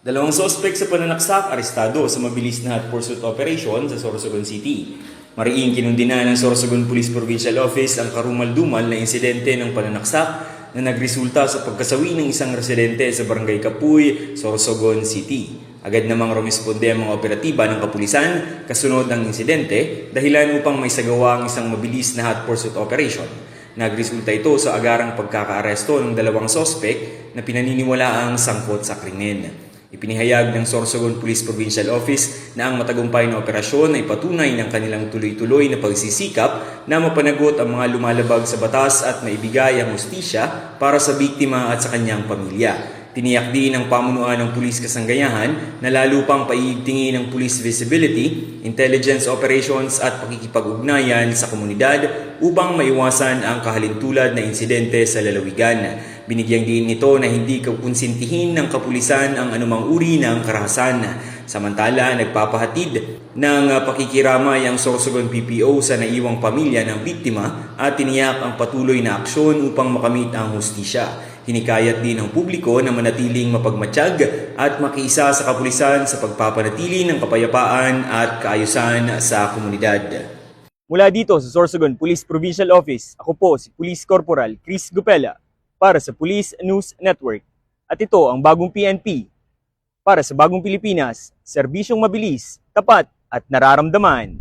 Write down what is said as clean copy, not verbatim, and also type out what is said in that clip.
Dalawang sospek sa pananaksak arestado sa mabilis na hot pursuit operation sa Sorsogon City. Mariing kinundina ng Sorsogon Police Provincial Office ang karumal-dumal na insidente ng pananaksak na nagresulta sa pagkasawi ng isang residente sa Barangay Kapuy, Sorsogon City. Agad namang rumisponde ang mga operatiba ng kapulisan kasunod ng insidente dahilan upang may sagawa ang isang mabilis na hot pursuit operation. Nagresulta ito sa agarang pagkakaaresto ng dalawang sospek na pinaniniwalaang sangkot sa krimen. Ipinahayag ng Sorsogon Police Provincial Office na ang matagumpay na operasyon ay patunay ng kanilang tuloy-tuloy na pagsisikap na mapanagot ang mga lumalabag sa batas at maibigay ang hustisya para sa biktima at sa kanyang pamilya. Tiniyak din ng pamunuan ng pulis kasanggayahan na lalo pang paiigtingin ang police visibility, intelligence operations at pakikipag-ugnayan sa komunidad upang maiwasan ang kahalintulad na insidente sa lalawigan. Binigyang din nito na hindi kukonsintihin ng kapulisan ang anumang uri ng karahasan. Samantala, nagpapahatid ng pakikiramay ang Sorsogon PPO sa naiwang pamilya ng biktima at tiniyak ang patuloy na aksyon upang makamit ang hustisya. Hinikayat din ng publiko na manatiling mapagmatsyag at makiisa sa kapulisan sa pagpapanatili ng kapayapaan at kaayusan sa komunidad. Mula dito sa Sorsogon Police Provincial Office, ako po si Police Corporal Chris Gupela para sa Police News Network. At ito ang bagong PNP para sa bagong Pilipinas, serbisyong mabilis, tapat at nararamdaman.